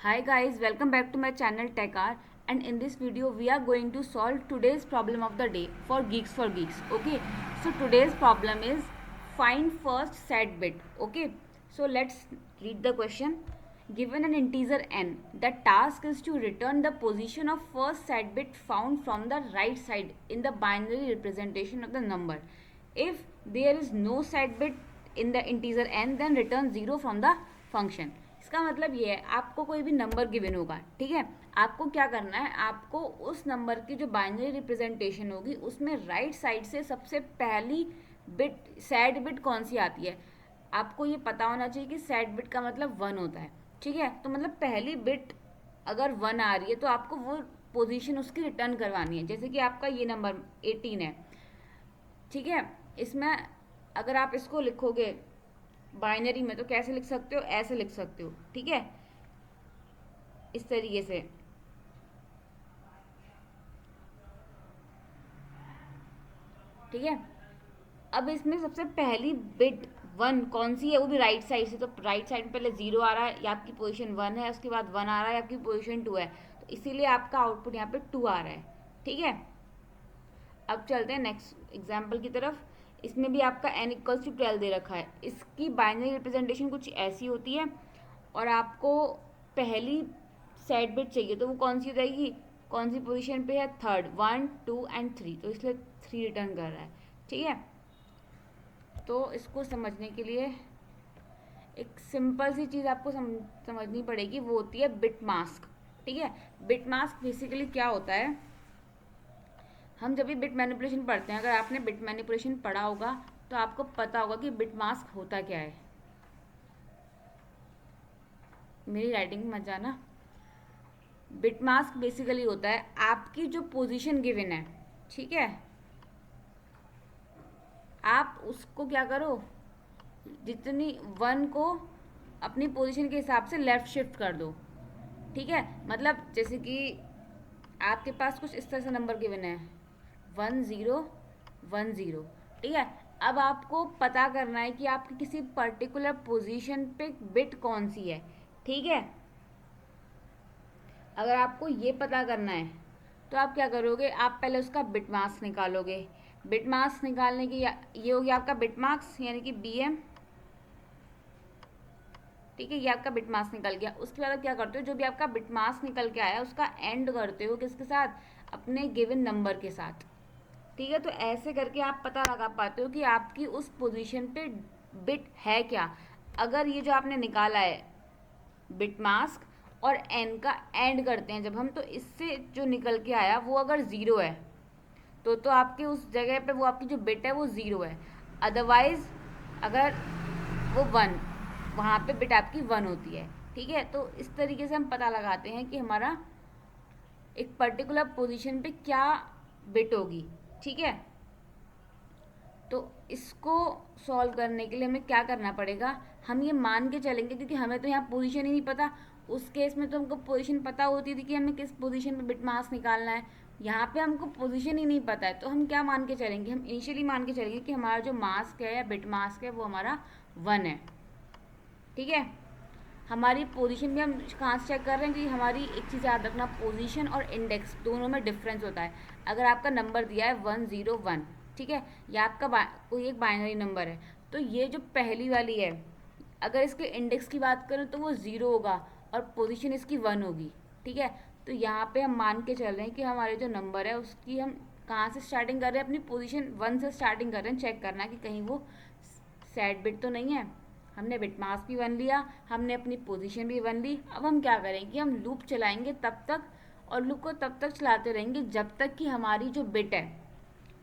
Hi guys, welcome back to my channel TechR, and in this video we are going to solve today's problem of the day for Geeks. Okay, so today's problem is find first set bit. Okay, so let's read the question. Given an integer n, the task is to return the position of first set bit found from the right side in the binary representation of the number. If there is no set bit in the integer n, then return 0 from the function. इसका मतलब ये है, आपको कोई भी number given होगा, ठीक है, आपको क्या करना है, आपको उस नंबर की जो बाइनरी रिप्रेजेंटेशन होगी उसमें राइट साइड से सबसे पहली बिट सैड बिट कौन सी आती है, आपको ये पता होना चाहिए कि सैड बिट का मतलब 1 होता है। ठीक है, तो मतलब पहली बिट अगर 1 आ रही है तो आपको वो पोजीशन उसकी रिटर्न करवानी है। जैसे कि आपका ये नंबर 18 है, ठीक है, इसमें अगर आप इसको लिखोगे बाइनरी में तो कैसे लिख सकते हो, ऐसे लिख सकते हो, ठीक है, इस तरीके से। ठीक है, अब इसमें सबसे पहली बिट 1 कौन सी है, वो भी राइट साइड से, तो राइट साइड में पहले 0 आ रहा है, या आपकी पोजीशन 1 है, उसके बाद 1 आ रहा है, आपकी पोजीशन 2 है, तो इसीलिए आपका आउटपुट यहाँ पे 2 आ रहा है। ठीक है, अब चलते हैं नेक्स्ट एग्जाम्पल की तरफ। इसमें भी आपका n इक्वल्स टू 12 दे रखा है, इसकी बाइनरी रिप्रेजेंटेशन कुछ ऐसी होती है और आपको पहली सेट बिट चाहिए, तो वो कौन सी हो जाएगी, कौन सी पोजीशन पे है, थर्ड, 1 2 एंड 3, तो इसलिए 3 रिटर्न कर रहा है। ठीक है, तो इसको समझने के लिए एक सिंपल सी चीज़ आपको समझनी पड़ेगी, वो होती है बिट मास्क। ठीक है, बिट मास्क बेसिकली क्या होता है, हम जब भी बिट मैनिपुलेशन पढ़ते हैं, अगर आपने बिट मैनिपुलेशन पढ़ा होगा तो आपको पता होगा कि बिट मास्क होता क्या है। मेरी राइटिंग मत जाना। बिट मास्क बेसिकली होता है आपकी जो पोजीशन गिवन है, ठीक है, आप उसको क्या करो, जितनी 1 को अपनी पोजीशन के हिसाब से लेफ्ट शिफ्ट कर दो। ठीक है, मतलब जैसे कि आपके पास कुछ इस तरह से नंबर गिवन है 1010। ठीक है, अब आपको पता करना है कि आपकी किसी पर्टिकुलर पोजीशन पे बिट कौन सी है। ठीक है, अगर आपको ये पता करना है तो आप क्या करोगे, आप पहले उसका बिट मास्क निकालोगे। बिट मास्क निकालने की ये हो गया आपका बिट मास्क, यानी कि BM। ठीक है, ये आपका बिट मास्क निकल गया। उसके बाद आप क्या करते हो, जो भी आपका बिट मास्क निकल के आया उसका एंड करते हो किसके साथ, अपने गिवन नंबर के साथ। ठीक है, तो ऐसे करके आप पता लगा पाते हो कि आपकी उस पोजीशन पे बिट है क्या। अगर ये जो आपने निकाला है बिट मास्क और एन का एंड करते हैं जब हम, तो इससे जो निकल के आया वो अगर 0 है तो आपके उस जगह पे वो आपकी जो बिट है वो 0 है। अदरवाइज अगर वो 1, वहाँ पे बिट आपकी 1 होती है। ठीक है, तो इस तरीके से हम पता लगाते हैं कि हमारा एक पर्टिकुलर पोजीशन पे क्या बिट होगी। ठीक है, तो इसको सॉल्व करने के लिए हमें क्या करना पड़ेगा, हम ये मान के चलेंगे, क्योंकि हमें तो यहाँ पोजीशन ही नहीं पता। उस केस में तो हमको पोजीशन पता होती थी कि हमें किस पोजीशन पे बिट मास निकालना है, यहाँ पे हमको पोजीशन ही नहीं पता है, तो हम क्या मान के चलेंगे, हम इनिशियली मान के चलेंगे कि हमारा जो मास्क है या बिट मास्क है वो हमारा 1 है। ठीक है, हमारी पोजीशन भी हम कहाँ से चेक कर रहे हैं कि हमारी एक चीज़ याद रखना, पोजीशन और इंडेक्स दोनों में डिफरेंस होता है। अगर आपका नंबर दिया है 101, ठीक है, या आपका कोई एक बाइनरी नंबर है, तो ये जो पहली वाली है अगर इसके इंडेक्स की बात करें तो वो 0 होगा और पोजीशन इसकी 1 होगी। ठीक है, तो यहाँ पे हम मान के चल रहे हैं कि हमारे जो नंबर है उसकी हम कहाँ से स्टार्टिंग कर रहे हैं, अपनी पोजीशन 1 से स्टार्टिंग कर रहे हैं। चेक करना कि कहीं वो सैड बिट तो नहीं है। हमने बिट मास्क भी 1 लिया, हमने अपनी पोजीशन भी 1 ली। अब हम क्या करेंगे, हम लूप चलाएंगे तब तक, और लूप को तब तक चलाते रहेंगे जब तक कि हमारी जो बिट है,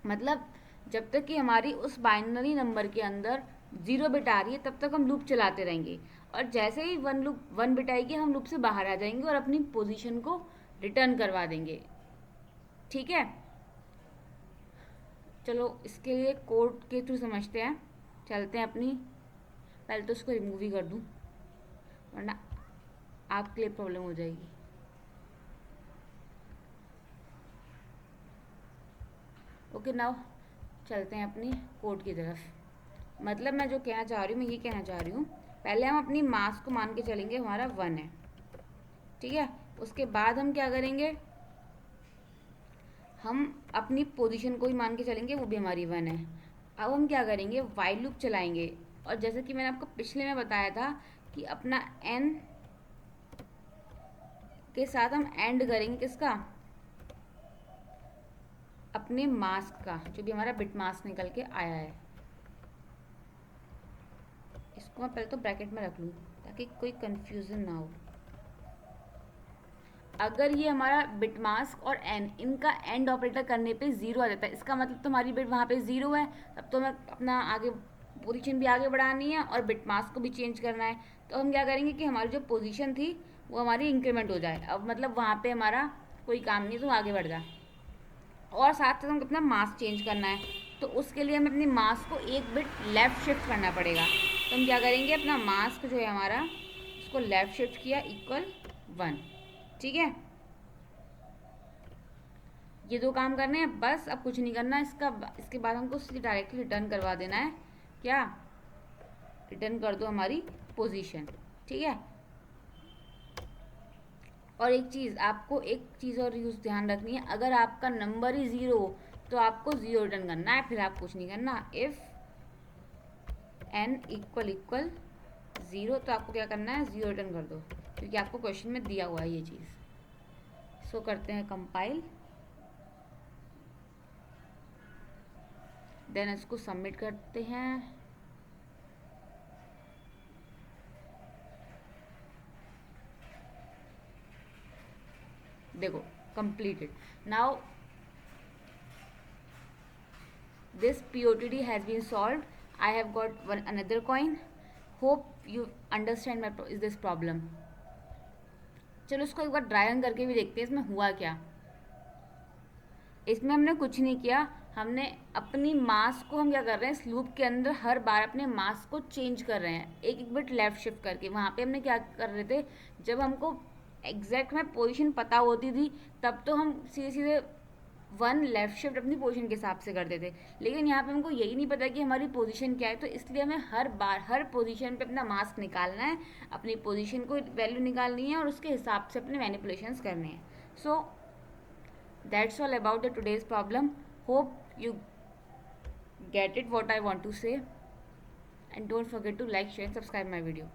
मतलब जब तक कि हमारी उस बाइनरी नंबर के अंदर 0 बिट आ रही है तब तक हम लूप चलाते रहेंगे। और जैसे ही 1 बिट आएगी हम लूप से बाहर आ जाएंगे और अपनी पोजीशन को रिटर्न करवा देंगे। ठीक है, चलो इसके लिए कोड के थ्रू समझते हैं। चलते हैं अपनी, पहले तो उसको रिमूव ही कर दूँ वरना आपके लिए प्रॉब्लम हो जाएगी। ओके, नाउ चलते हैं अपनी कोड की तरफ। मतलब मैं जो कहना चाह रही हूँ, मैं ये कहना चाह रही हूँ, पहले हम अपनी मास को मान के चलेंगे हमारा 1 है। ठीक है। उसके बाद हम क्या करेंगे, हम अपनी पोजीशन को ही मान के चलेंगे, वो भी हमारी 1 है। अब हम क्या करेंगे, वाइल लूप चलाएंगे, और जैसे कि मैंने आपको पिछले में बताया था कि अपना n के साथ हम एंड करेंगे किसका, अपने मास्क का, जो भी हमारा बिट मास्क निकल के आया है। इसको मैं पहले तो ब्रैकेट में रख लूँ ताकि कोई कंफ्यूजन ना हो। अगर ये हमारा बिट मास्क और एन, इनका एंड ऑपरेटर करने पे 0 आ जाता है, इसका मतलब तो हमारी बिट वहाँ पे 0 है, तब तो मैं अपना आगे पोजीशन भी आगे बढ़ानी है और बिट मास्क को भी चेंज करना है। तो हम क्या करेंगे कि हमारी जो पोजीशन थी वो हमारी इंक्रीमेंट हो जाए, अब मतलब वहाँ पे हमारा कोई काम नहीं, तो आगे बढ़ जाए। और साथ साथ हमको अपना मास्क चेंज करना है, तो उसके लिए हमें अपनी मास्क को एक बिट लेफ़्ट शिफ्ट करना पड़ेगा। तो हम क्या करेंगे, अपना मास्क जो है हमारा, उसको लेफ़्ट शिफ्ट किया इक्वल 1। ठीक है, ये 2 काम करने हैं बस, अब कुछ नहीं करना। इसके बाद हमको सीधे डायरेक्टली रिटर्न करवा देना है, क्या, रिटर्न कर दो हमारी पोजीशन। ठीक है। और एक चीज़, आपको एक चीज़ और यूज़ ध्यान रखनी है, अगर आपका नंबर ही 0 तो आपको 0 रिटर्न करना है, फिर आप कुछ नहीं करना। इफ़ n इक्वल 0 तो आपको क्या करना है, 0 रिटर्न कर दो, क्योंकि आपको क्वेश्चन में दिया हुआ है ये चीज़। सो करते हैं कंपाइल, देन इसको सबमिट करते हैं। देखो completed. Now this POTD has been solved. I have got another coin. Hope you understand this problem. चलो इसको एक बार ड्राई रन करके भी देखते हैं इसमें हुआ क्या। इसमें हमने कुछ नहीं किया, हमने अपनी मास को, हम क्या कर रहे हैं, इस लूप के अंदर हर बार अपने मास को चेंज कर रहे हैं एक एक बिट लेफ्ट शिफ्ट करके। वहाँ पे हमने क्या कर रहे थे, जब हमको एग्जैक्ट में पोजीशन पता होती थी तब तो हम सीधे सीधे 1 लेफ्ट शिफ्ट अपनी पोजीशन के हिसाब से करते थे, लेकिन यहाँ पे हमको यही नहीं पता कि हमारी पोजीशन क्या है, तो इसलिए हमें हर बार हर पोजीशन पे अपना मास्क निकालना है, अपनी पोजीशन को वैल्यू निकालनी है और उसके हिसाब से अपने मैनिपुलेशंस करने हैं। सो that's all about the today's problem. Hope you get it what I want to say, and don't forget to like, share and subscribe my video.